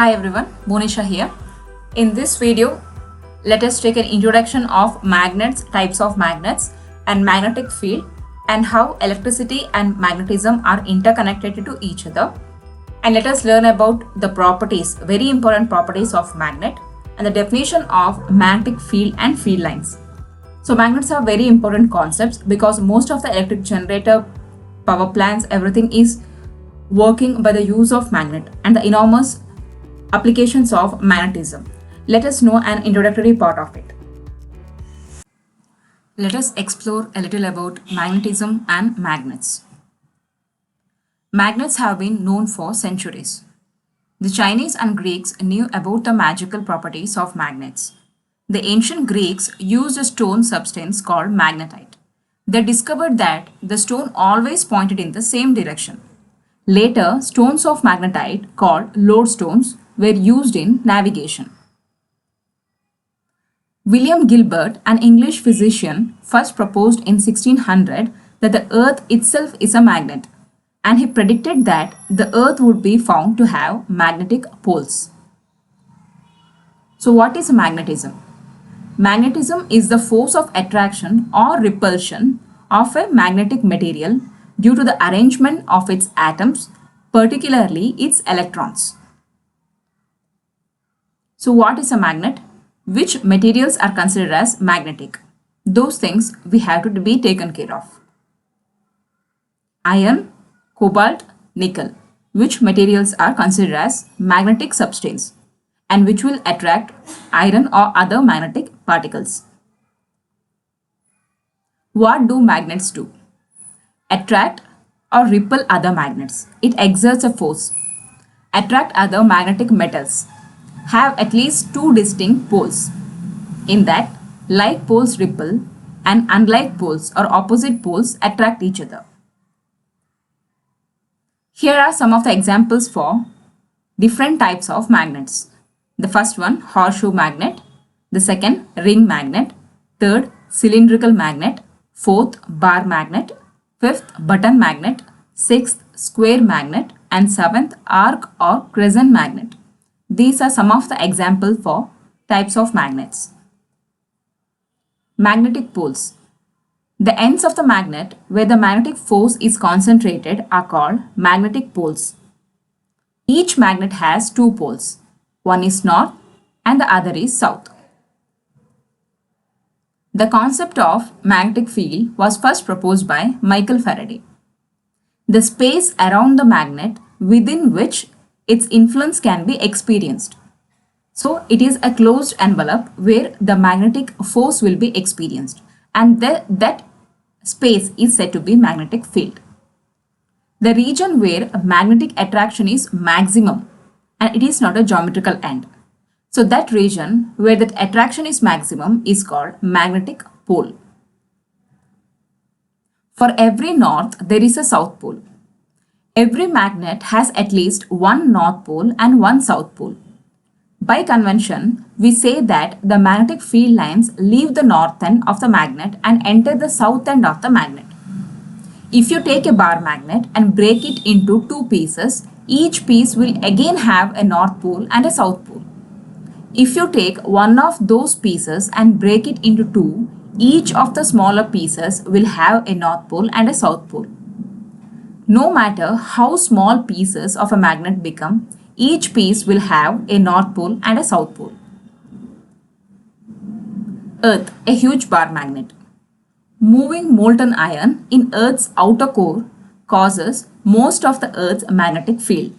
Hi everyone, Monisha here. In this video, let us take an introduction of magnets, types of magnets and magnetic field and how electricity and magnetism are interconnected to each other. And let us learn about the properties, very important properties of magnet and the definition of magnetic field and field lines. So magnets are very important concepts because most of the electric generator, power plants, everything is working by the use of magnet and the enormous applications of magnetism. Let us know an introductory part of it. Let us explore a little about magnetism and magnets. Magnets have been known for centuries. The Chinese and Greeks knew about the magical properties of magnets. The ancient Greeks used a stone substance called magnetite. They discovered that the stone always pointed in the same direction. Later, stones of magnetite, called lodestones, were used in navigation. William Gilbert, an English physician, first proposed in 1600 that the earth itself is a magnet, and he predicted that the earth would be found to have magnetic poles. So what is magnetism? Magnetism is the force of attraction or repulsion of a magnetic material due to the arrangement of its atoms, particularly its electrons. So what is a magnet? Which materials are considered as magnetic? Those things we have to be taken care of. Iron, cobalt, nickel. Which materials are considered as magnetic substance and which will attract iron or other magnetic particles. What do magnets do? Attract or repel other magnets. It exerts a force. Attract other magnetic metals. Have at least two distinct poles. In that, like poles repel and unlike poles or opposite poles attract each other. Here are some of the examples for different types of magnets. The first one, horseshoe magnet. The second, ring magnet. Third, cylindrical magnet. Fourth, bar magnet. Fifth, button magnet. Sixth, square magnet. And seventh, arc or crescent magnet. These are some of the examples for types of magnets. Magnetic poles. The ends of the magnet where the magnetic force is concentrated are called magnetic poles. Each magnet has two poles. One is north and the other is south. The concept of magnetic field was first proposed by Michael Faraday. The space around the magnet within which its influence can be experienced. So it is a closed envelope where the magnetic force will be experienced and that space is said to be magnetic field. The region where magnetic attraction is maximum and it is not a geometrical end. So that region where that attraction is maximum is called magnetic pole. For every north there is a south pole. Every magnet has at least one north pole and one south pole. By convention, we say that the magnetic field lines leave the north end of the magnet and enter the south end of the magnet. If you take a bar magnet and break it into two pieces, each piece will again have a north pole and a south pole. If you take one of those pieces and break it into two, each of the smaller pieces will have a north pole and a south pole. No matter how small pieces of a magnet become, each piece will have a north pole and a south pole. Earth, a huge bar magnet. Moving molten iron in Earth's outer core causes most of the Earth's magnetic field.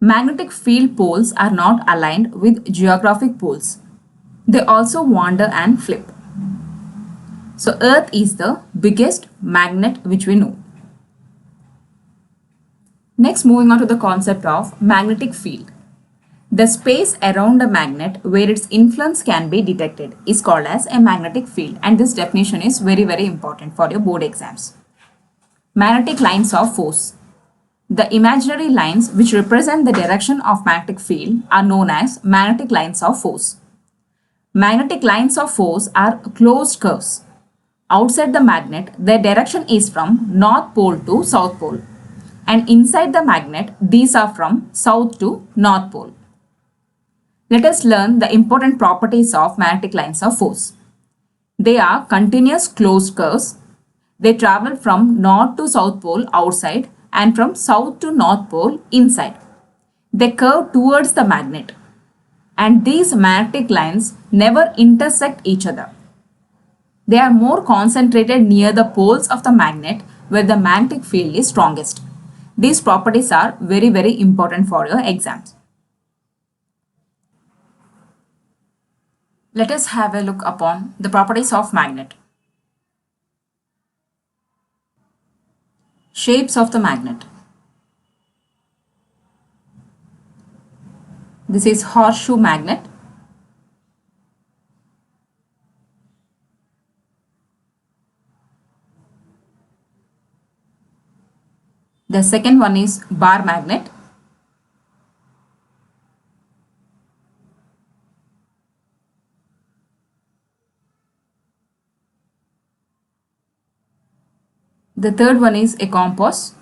Magnetic field poles are not aligned with geographic poles. They also wander and flip. So Earth is the biggest magnet which we know. Next, moving on to the concept of magnetic field. The space around a magnet where its influence can be detected is called as a magnetic field, and this definition is very important for your board exams. Magnetic lines of force. The imaginary lines which represent the direction of magnetic field are known as magnetic lines of force. Magnetic lines of force are closed curves. Outside the magnet, their direction is from north pole to south pole. and inside the magnet these are from south to north pole. Let us learn the important properties of magnetic lines of force. They are continuous closed curves. They travel from north to south pole outside and from south to north pole inside. They curve towards the magnet, and these magnetic lines never intersect each other. They are more concentrated near the poles of the magnet where the magnetic field is strongest. These properties are very important for your exams. Let us have a look upon the properties of magnet. Shapes of the magnet. This is horseshoe magnet. The second one is bar magnet. The third one is a compass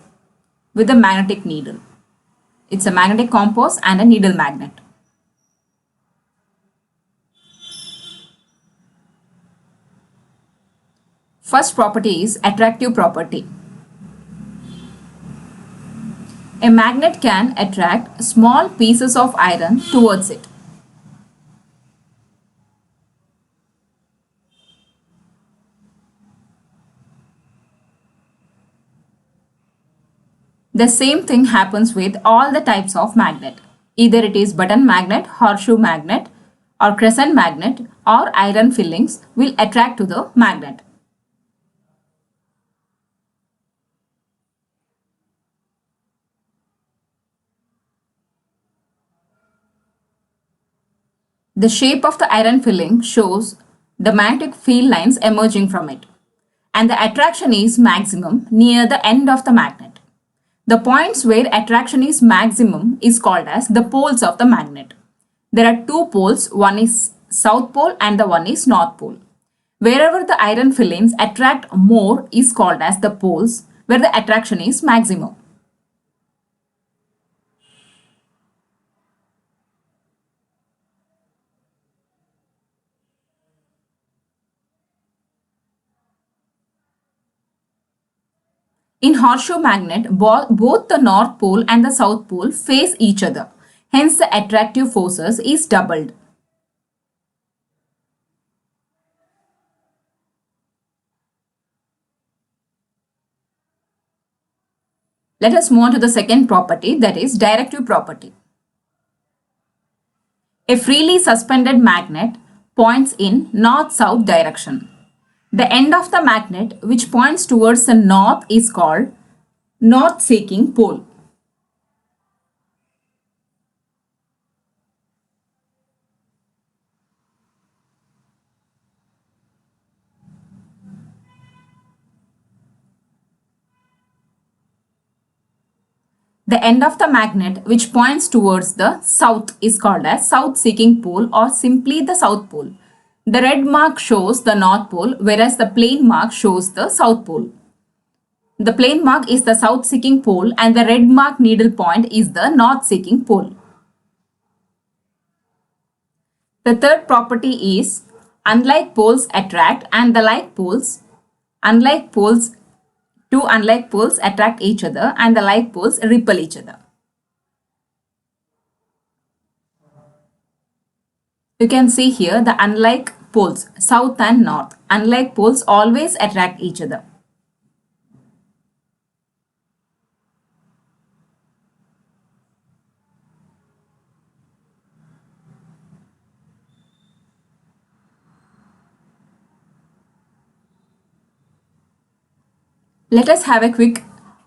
with a magnetic needle. It's a magnetic compass and a needle magnet. First property is attractive property. A magnet can attract small pieces of iron towards it. The same thing happens with all the types of magnet. Either it is button magnet, horseshoe magnet, or crescent magnet, or iron fillings will attract to the magnet. The shape of the iron filling shows the magnetic field lines emerging from it, and the attraction is maximum near the end of the magnet. The points where attraction is maximum is called as the poles of the magnet. There are two poles, one is south pole and the one is north pole. Wherever the iron fillings attract more is called as the poles where the attraction is maximum. In horseshoe magnet, both the north pole and the south pole face each other. Hence, the attractive forces is doubled. Let us move on to the second property, that is directive property. A freely suspended magnet points in north-south direction. The end of the magnet which points towards the north is called north-seeking pole. The end of the magnet which points towards the south is called as south-seeking pole or simply the south pole. The red mark shows the north pole, whereas the plain mark shows the south pole. The plain mark is the south-seeking pole and the red mark needle point is the north-seeking pole. The third property is unlike poles attract and the like poles, two unlike poles attract each other and the like poles repel each other. You can see here the unlike poles, south and north. Unlike poles always attract each other. Let us have a quick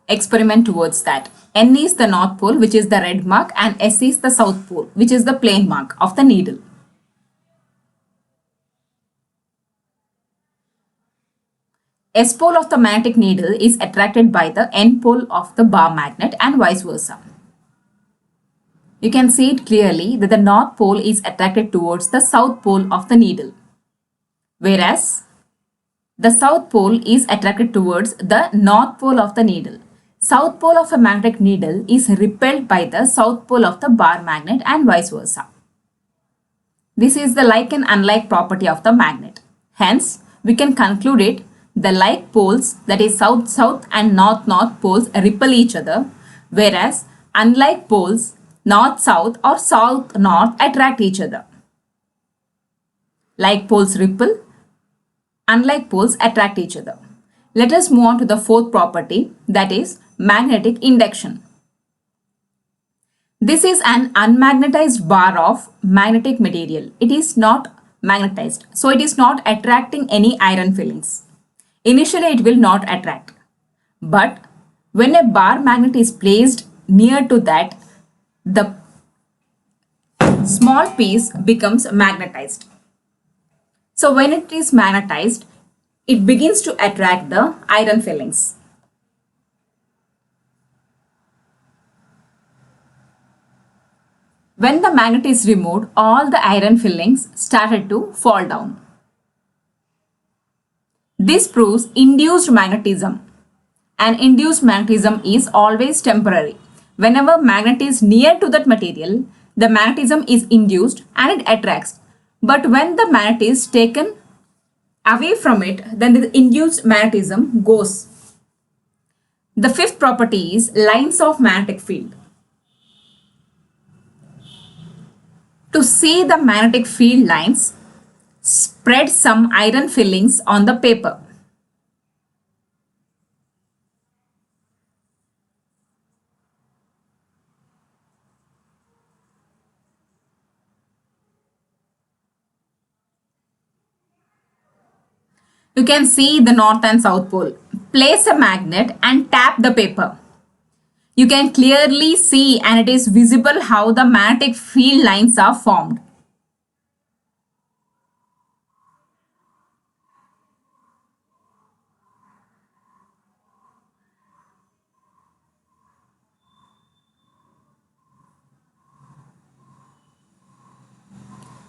experiment towards that. N is the north pole, which is the red mark, and S is the south pole, which is the plain mark of the needle. S pole of the magnetic needle is attracted by the N pole of the bar magnet and vice versa. You can see it clearly that the north pole is attracted towards the south pole of the needle, whereas the south pole is attracted towards the north pole of the needle. South pole of a magnetic needle is repelled by the south pole of the bar magnet and vice versa. This is the like and unlike property of the magnet. Hence, we can conclude it, the like poles, that is south-south and north-north poles, repel each other, whereas unlike poles, north-south or south-north attract each other. Like poles repel, unlike poles attract each other. Let us move on to the fourth property, that is magnetic induction. This is an unmagnetized bar of magnetic material. It is not magnetized, so it is not attracting any iron fillings. Initially, it will not attract. But when a bar magnet is placed near to that, the small piece becomes magnetized. So when it is magnetized, it begins to attract the iron fillings. When the magnet is removed, all the iron fillings started to fall down. This proves induced magnetism. And induced magnetism is always temporary. Whenever magnet is near to that material, the magnetism is induced and it attracts. But when the magnet is taken away from it, then the induced magnetism goes. The fifth property is lines of magnetic field. To see the magnetic field lines, spread some iron fillings on the paper. You can see the north and south pole. Place a magnet and tap the paper. You can clearly see and it is visible how the magnetic field lines are formed.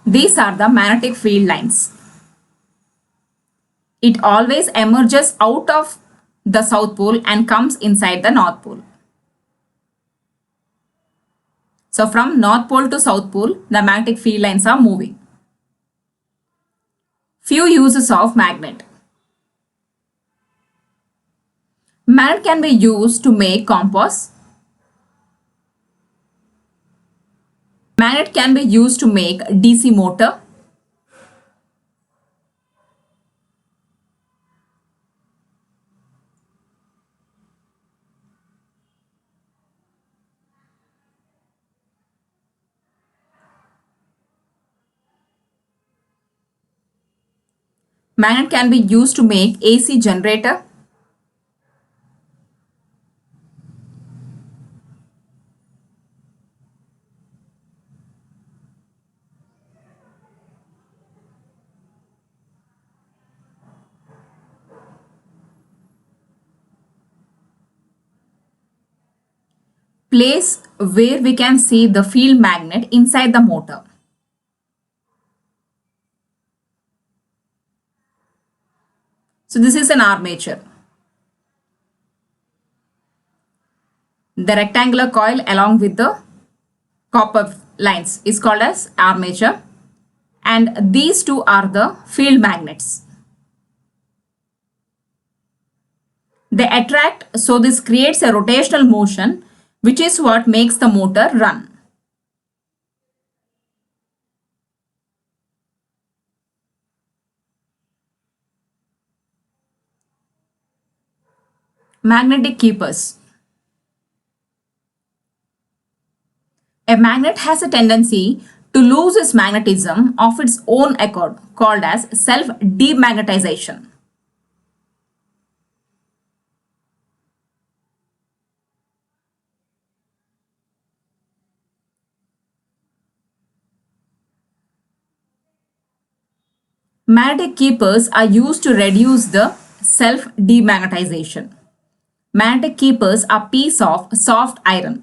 These are the magnetic field lines. It always emerges out of the south pole and comes inside the north pole. So from north pole to south pole, the magnetic field lines are moving. Few uses of magnet. Magnet can be used to make compass. Magnet can be used to make DC motor. Magnet can be used to make AC generator. Place where we can see the field magnet inside the motor. So this is an armature. The rectangular coil along with the copper lines is called as armature, and these two are the field magnets. They attract, so this creates a rotational motion, which is what makes the motor run. Magnetic keepers. A magnet has a tendency to lose its magnetism of its own accord, called as self-demagnetization. Magnetic keepers are used to reduce the self-demagnetization. Magnetic keepers are pieces of soft iron.